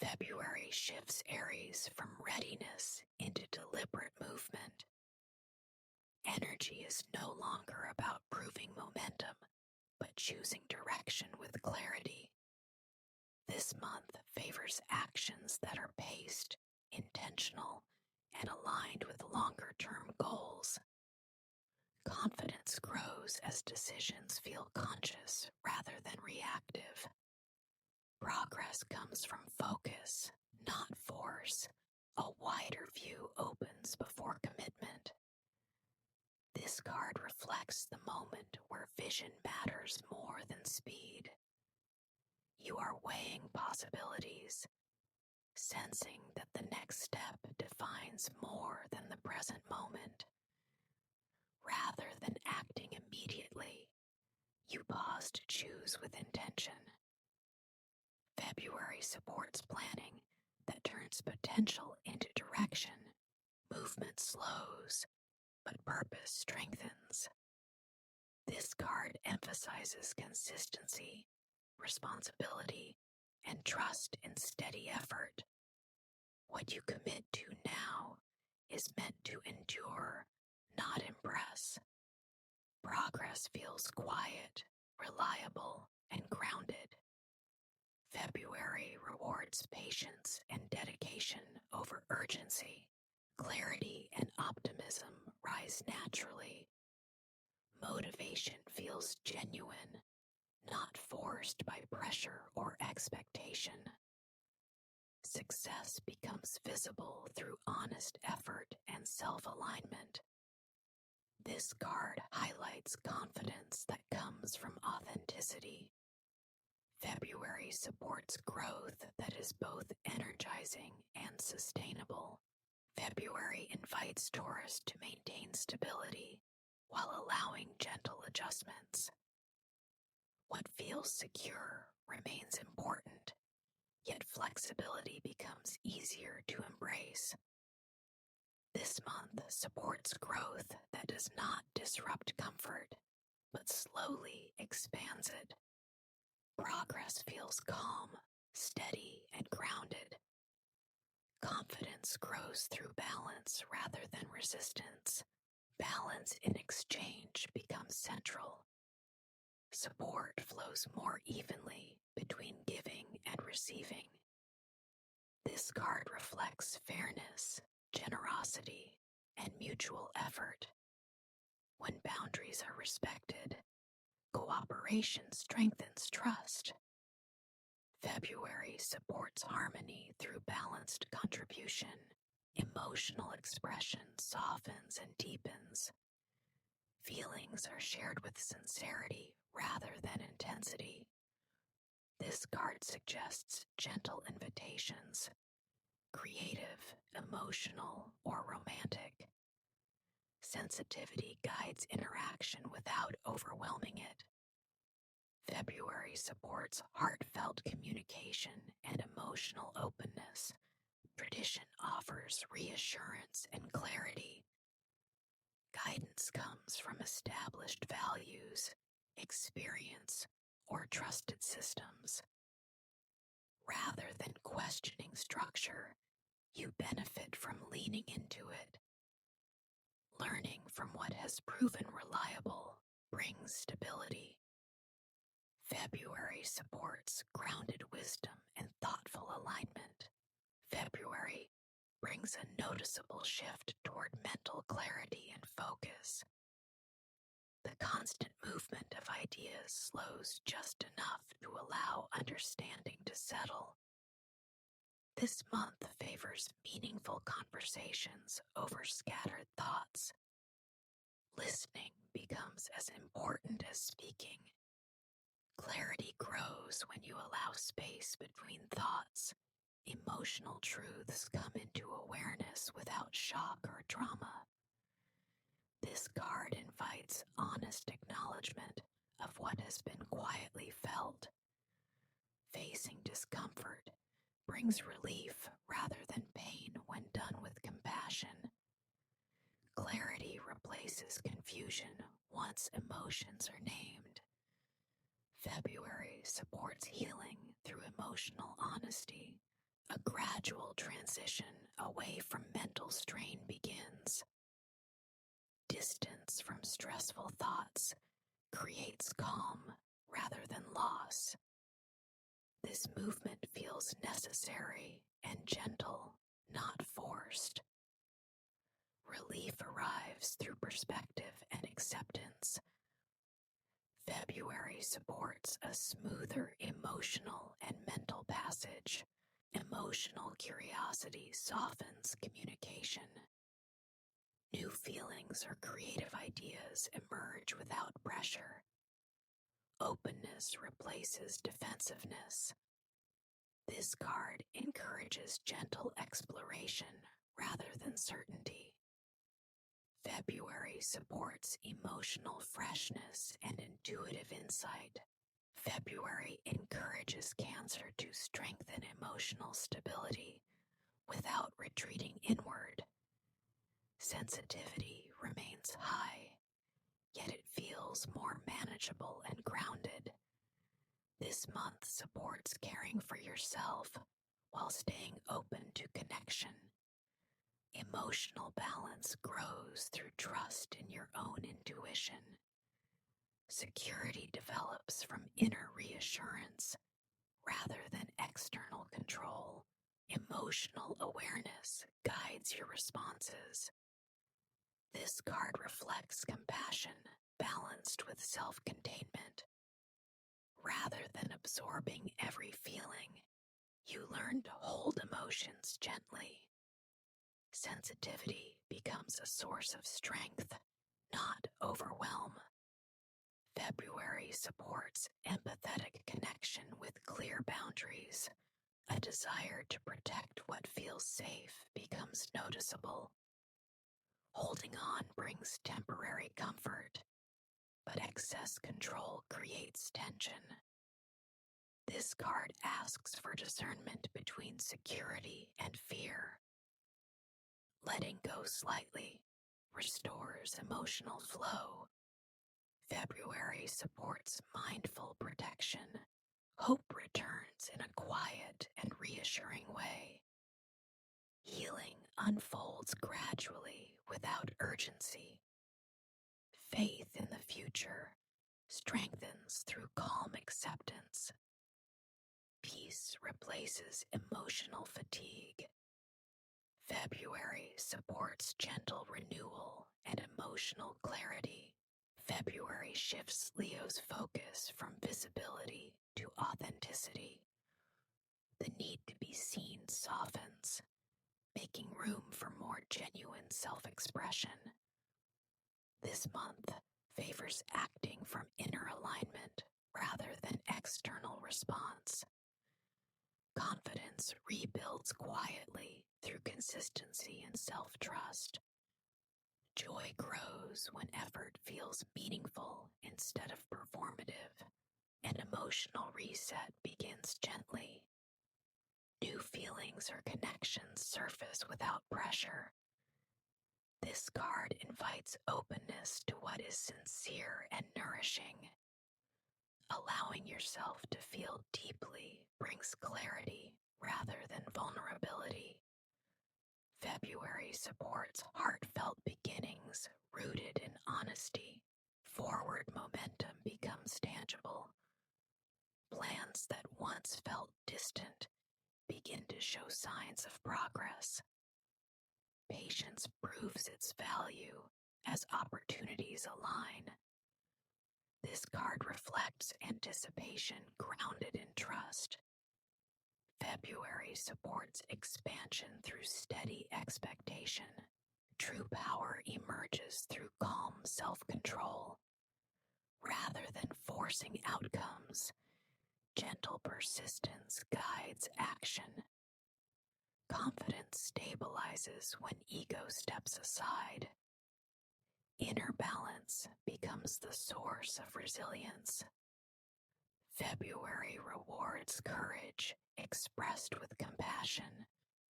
February shifts Aries from readiness into deliberate movement. Energy is no longer about proving momentum, but choosing direction with clarity. This month favors actions that are paced, intentional, and aligned with longer-term goals. Confidence grows as decisions feel conscious rather than reactive. Progress comes from focus, not force. A wider view opens before commitment. This card reflects the moment where vision matters more than speed. You are weighing possibilities, sensing that the next step defines more than the present moment. Rather than acting immediately, you pause to choose with intention. February supports planning that turns potential into direction. Movement slows, but purpose strengthens. This card emphasizes consistency, responsibility, and trust in steady effort. What you commit to now is meant to endure, not impress. Progress feels quiet, reliable, and grounded. February rewards patience and dedication over urgency. Clarity and optimism rise naturally. Motivation feels genuine, not forced by pressure or expectation. Success becomes visible through honest effort and self-alignment. This card highlights confidence that comes from authenticity. February supports growth that is both energizing and sustainable. February invites Taurus to maintain stability while allowing gentle adjustments. What feels secure remains important, yet flexibility becomes easier to embrace. This month supports growth that does not disrupt comfort, but slowly expands it. Progress feels calm, steady, and grounded. Confidence grows through balance rather than resistance. Balance in exchange becomes central. Support flows more evenly between giving and receiving. This card reflects fairness, generosity, and mutual effort. When boundaries are respected, cooperation strengthens trust. February supports harmony through balanced contribution. Emotional expression softens and deepens. Feelings are shared with sincerity rather than intensity. This card suggests gentle invitations, creative, emotional, or romantic. Sensitivity guides interaction without overwhelming it. February supports heartfelt communication and emotional openness. Tradition offers reassurance and clarity. Guidance comes from established values, experience, or trusted systems. Rather than questioning structure, you benefit from leaning into it. Learning from what has proven reliable brings stability. February supports grounded wisdom and thoughtful alignment. February brings a noticeable shift toward mental clarity and focus. The constant movement of ideas slows just enough to allow understanding to settle. This month favors meaningful conversations over scattered thoughts. Listening becomes as important as speaking. Clarity grows when you allow space between thoughts. Emotional truths come into awareness without shock or drama. This card invites honest acknowledgement of what has been quietly felt. Facing discomfort brings relief rather than pain when done with compassion. Clarity replaces confusion once emotions are named. February supports healing through emotional honesty. A gradual transition away from mental strain begins. Distance from stressful thoughts creates calm rather than loss. This movement feels necessary and gentle, not forced. Relief arrives through perspective and acceptance. February supports a smoother emotional and mental passage. Emotional curiosity softens communication. New feelings or creative ideas emerge without pressure. Openness replaces defensiveness. This card encourages gentle exploration rather than certainty. February supports emotional freshness and intuitive insight. February encourages Cancer to strengthen emotional stability without retreating inward. Sensitivity remains high, yet it feels more manageable and grounded. This month supports caring for yourself while staying open to connection. Emotional balance grows through trust in your own intuition. Security develops from inner reassurance rather than external control. Emotional awareness guides your responses. This card reflects compassion balanced with self-containment. Rather than absorbing every feeling, you learn to hold emotions gently. Sensitivity becomes a source of strength, not overwhelm. February supports empathetic connection with clear boundaries. A desire to protect what feels safe becomes noticeable. Holding on brings temporary comfort, but excess control creates tension. This card asks for discernment between security and fear. Letting go slightly restores emotional flow. February supports mindful protection. Hope returns in a quiet and reassuring way. Healing unfolds gradually without urgency. Faith in the future strengthens through calm acceptance. Peace replaces emotional fatigue. February supports gentle renewal and emotional clarity. February shifts Leo's focus from visibility to authenticity. The need to be seen softens, making room for more genuine self-expression. This month favors acting from inner alignment rather than external response. Confidence rebuilds quietly through consistency and self-trust. Joy grows when effort feels meaningful instead of performative. An emotional reset begins gently. New feelings or connections surface without pressure. This card invites openness to what is sincere and nourishing. Allowing yourself to feel deeply brings clarity rather than vulnerability. February supports heartfelt beginnings rooted in honesty. Forward momentum becomes tangible. Plans that once felt distant begin to show signs of progress. Patience proves its value as opportunities align. This card reflects anticipation grounded in trust. February supports expansion through steady expectation. True power emerges through calm self-control. Rather than forcing outcomes, gentle persistence guides action. Confidence stabilizes when ego steps aside. Inner balance becomes the source of resilience. February rewards courage expressed with compassion.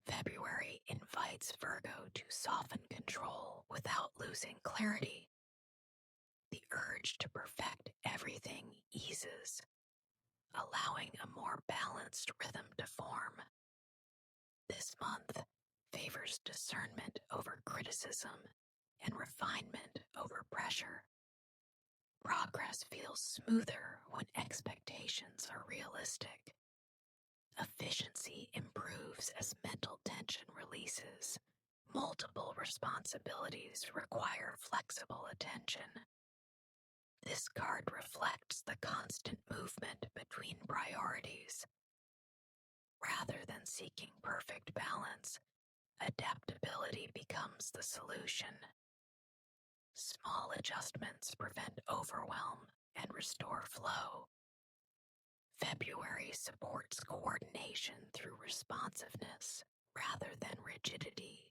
February invites Virgo to soften control without losing clarity. The urge to perfect everything eases, allowing a more balanced rhythm to form. This month favors discernment over criticism and refinement over pressure. Progress feels smoother when expectations are realistic. Efficiency improves as mental tension releases. Multiple responsibilities require flexible attention. This card reflects the constant movement between priorities. Rather than seeking perfect balance, adaptability becomes the solution. Small adjustments prevent overwhelm and restore flow. February supports coordination through responsiveness rather than rigidity.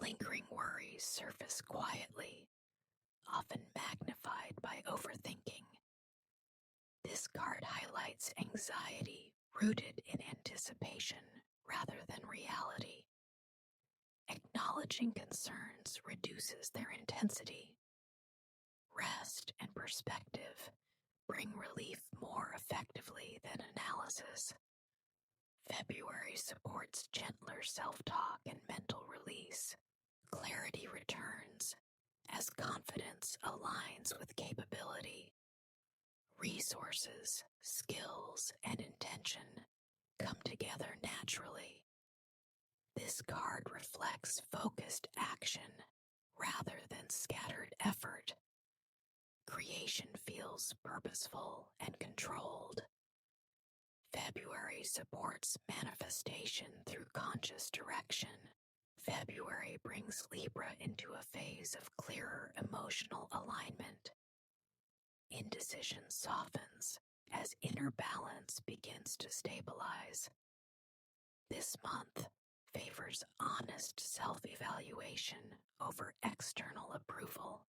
Lingering worries surface quietly, often magnified by overthinking. This card highlights anxiety rooted in anticipation rather than reality. Acknowledging concerns reduces their intensity. Rest and perspective bring relief more effectively than analysis. February supports gentler self-talk and mental release. Clarity returns as confidence aligns with capability. Resources, skills, and intention come together naturally. This card reflects focused action rather than scattered effort. Creation feels purposeful and controlled. February supports manifestation through conscious direction. February brings Libra into a phase of clearer emotional alignment. Indecision softens as inner balance begins to stabilize. This month favors honest self-evaluation over external approval.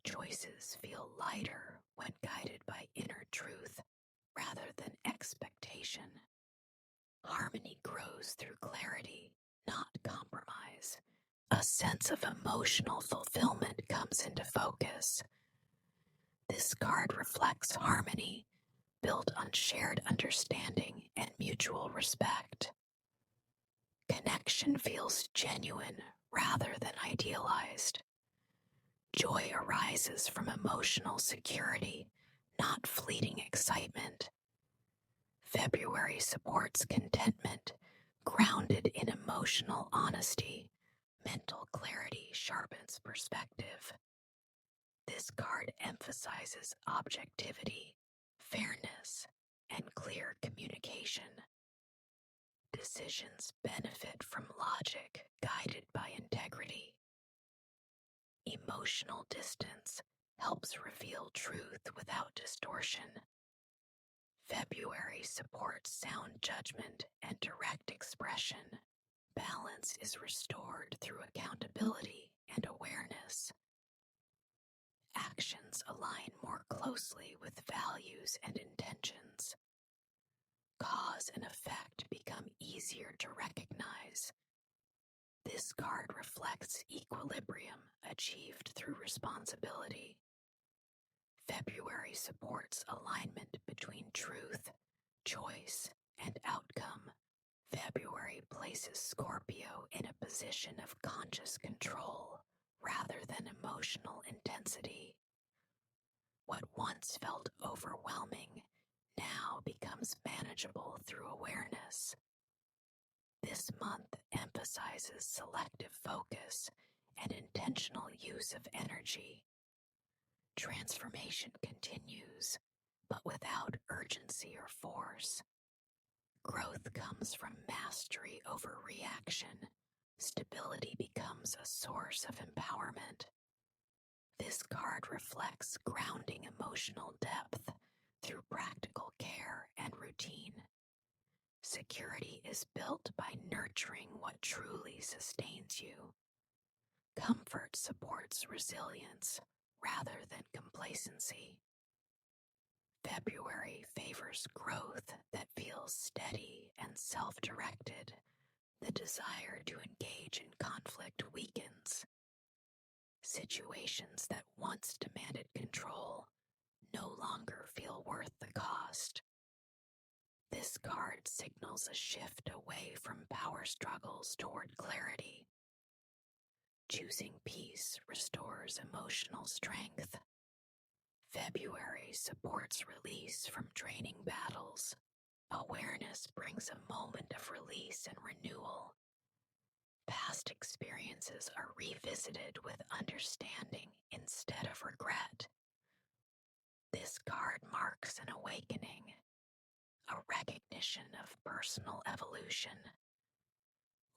Choices feel lighter when guided by inner truth rather than expectation. Harmony grows through clarity, not compromise. A sense of emotional fulfillment comes into focus. This card reflects harmony built on shared understanding and mutual respect. Connection feels genuine rather than idealized. Joy arises from emotional security, not fleeting excitement. February supports contentment, grounded in emotional honesty. Mental clarity sharpens perspective. This card emphasizes objectivity, fairness, and clear communication. Decisions benefit from logic guided by integrity. Emotional distance helps reveal truth without distortion. February supports sound judgment and direct expression. Balance is restored through accountability and awareness. Actions align more closely with values and intentions. Cause and effect become easier to recognize. This card reflects equilibrium achieved through responsibility. February supports alignment between truth, choice, and outcome. February places Scorpio in a position of conscious control rather than emotional intensity. What once felt overwhelming now becomes manageable through awareness. This month emphasizes selective focus and intentional use of energy. Transformation continues, but without urgency or force. Growth comes from mastery over reaction. Stability becomes a source of empowerment. This card reflects grounding emotional depth through practical care and routine. Security is built by nurturing what truly sustains you. Comfort supports resilience rather than complacency. February favors growth that feels steady and self-directed. The desire to engage in conflict weakens. Situations that once demanded control no longer feel worth the cost. This card signals a shift away from power struggles toward clarity. Choosing peace restores emotional strength. February supports release from draining battles. Awareness brings a moment of release and renewal. Past experiences are revisited with understanding instead of regret. This card marks an awakening, a recognition of personal evolution.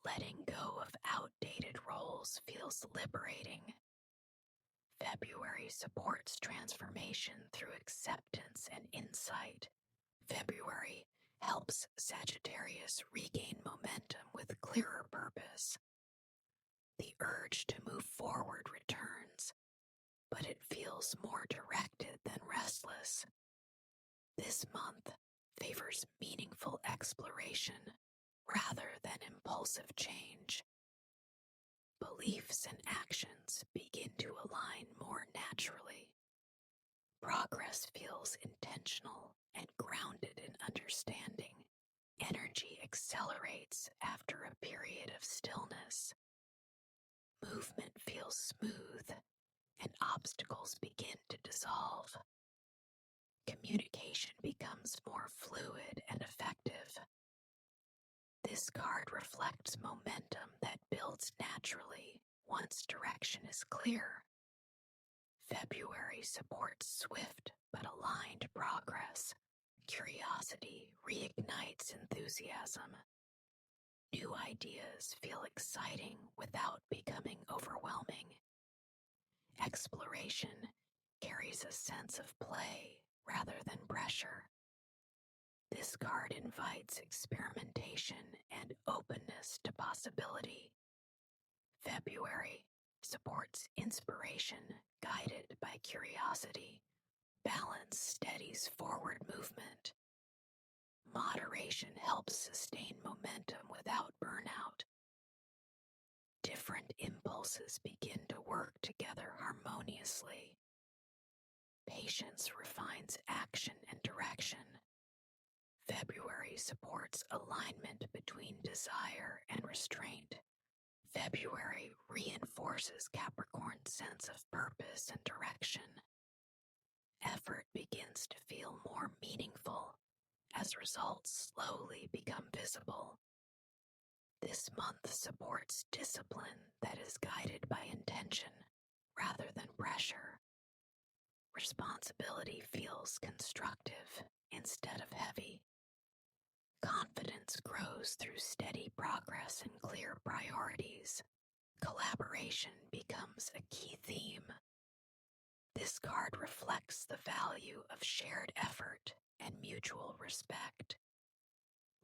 Letting go of outdated roles feels liberating. February supports transformation through acceptance and insight. February helps Sagittarius regain momentum with clearer purpose. The urge to move forward returns, but it feels more directed than restless. This month favors meaningful exploration rather than impulsive change. Beliefs and actions begin to align more naturally. Progress feels intentional and grounded in understanding. Energy accelerates after a period of stillness. Movement feels smooth, and obstacles begin to dissolve. Communication becomes more fluid and effective. This card reflects momentum that builds naturally once direction is clear. February supports swift but aligned progress. Curiosity reignites enthusiasm. New ideas feel exciting without becoming overwhelming. Exploration carries a sense of play rather than pressure. This card invites experimentation and openness to possibility. February supports inspiration guided by curiosity. Balance steadies forward movement. Moderation helps sustain momentum without burnout. Different impulses begin to work together harmoniously. Patience refines action and direction. February supports alignment between desire and restraint. February reinforces Capricorn's sense of purpose and direction. Effort begins to feel more meaningful as results slowly become visible. This month supports discipline that is guided by intention rather than pressure. Responsibility feels constructive instead of heavy. Confidence grows through steady progress and clear priorities. Collaboration becomes a key theme. This card reflects the value of shared effort and mutual respect.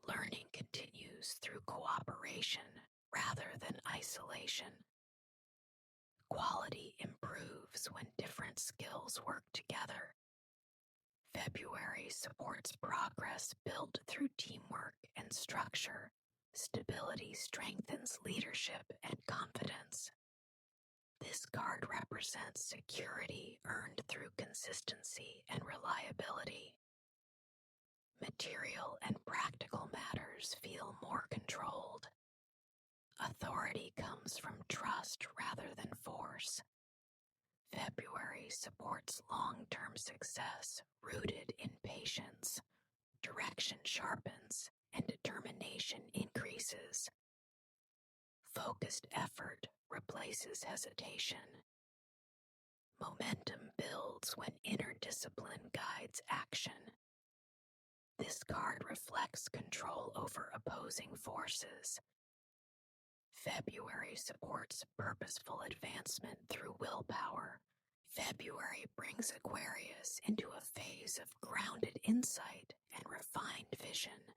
Learning continues through cooperation rather than isolation. Quality improves when different skills work together. February supports progress built through teamwork and structure. Stability strengthens leadership and confidence. This card represents security earned through consistency and reliability. Material and practical matters feel more controlled. Authority comes from trust rather than force. February supports long-term success rooted in patience. Direction sharpens and determination increases. Focused effort replaces hesitation. Momentum builds when inner discipline guides action. This card reflects control over opposing forces. February supports purposeful advancement through willpower. February brings Aquarius into a phase of grounded insight and refined vision.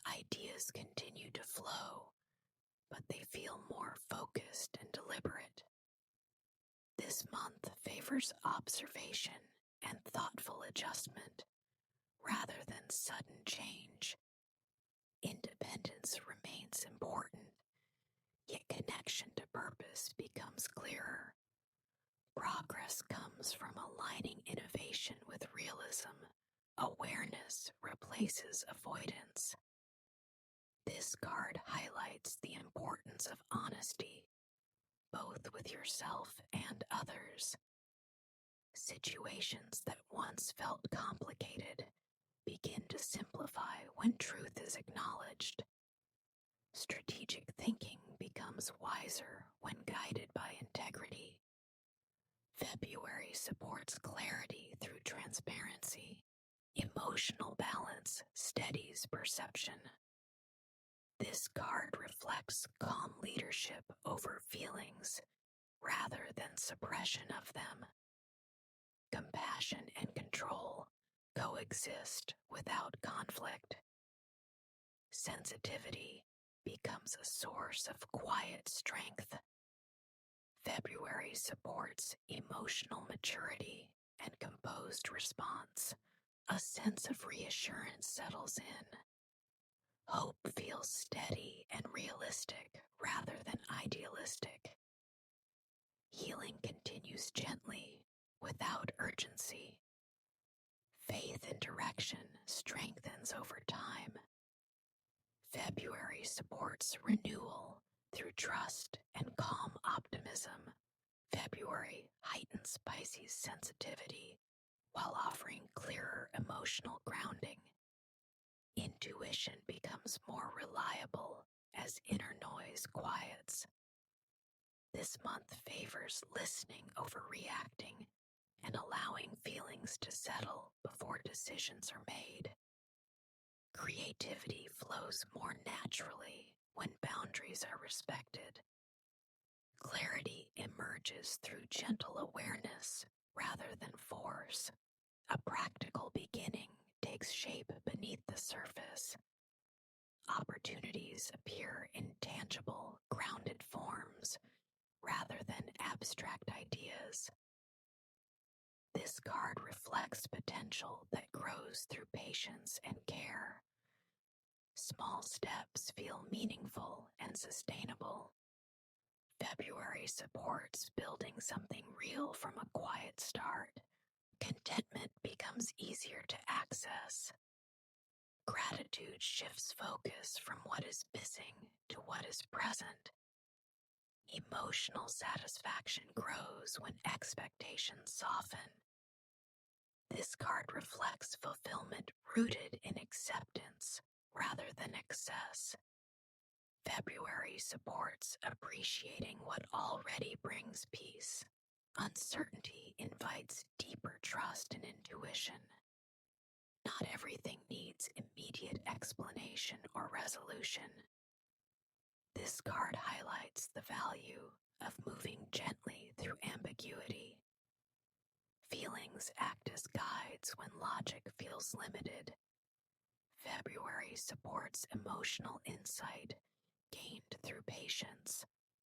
Ideas continue to flow, but they feel more focused and deliberate. This month favors observation and thoughtful adjustment rather than sudden change. Independence remains important, yet connection to purpose becomes clearer. Progress comes from aligning innovation with realism. Awareness replaces avoidance. This card highlights the importance of honesty, both with yourself and others. Situations that once felt complicated begin to simplify when truth is acknowledged. Strategic thinking becomes wiser when guided by integrity. February supports clarity through transparency. Emotional balance steadies perception. This card reflects calm leadership over feelings rather than suppression of them. Compassion and control coexist without conflict. Sensitivity becomes a source of quiet strength. February supports emotional maturity and composed response. A sense of reassurance settles in. Hope feels steady and realistic rather than idealistic. Healing continues gently, without urgency. Faith in direction strengthens over time. February supports renewal through trust and calm optimism. February heightens Pisces' sensitivity while offering clearer emotional grounding. Intuition becomes more reliable as inner noise quiets. This month favors listening over reacting and allowing feelings to settle before decisions are made. Creativity flows more naturally when boundaries are respected. Clarity emerges through gentle awareness rather than force. A practical beginning takes shape beneath the surface. Opportunities appear in tangible, grounded forms rather than abstract ideas. This card reflects potential that grows through patience and care. Small steps feel meaningful and sustainable. February supports building something real from a quiet start. Contentment becomes easier to access. Gratitude shifts focus from what is missing to what is present. Emotional satisfaction grows when expectations soften. This card reflects fulfillment rooted in acceptance rather than excess. February supports appreciating what already brings peace. Uncertainty invites deeper trust and intuition. Not everything needs immediate explanation or resolution. This card highlights the value of moving gently through ambiguity. Feelings act as guides when logic feels limited. February supports emotional insight gained through patience.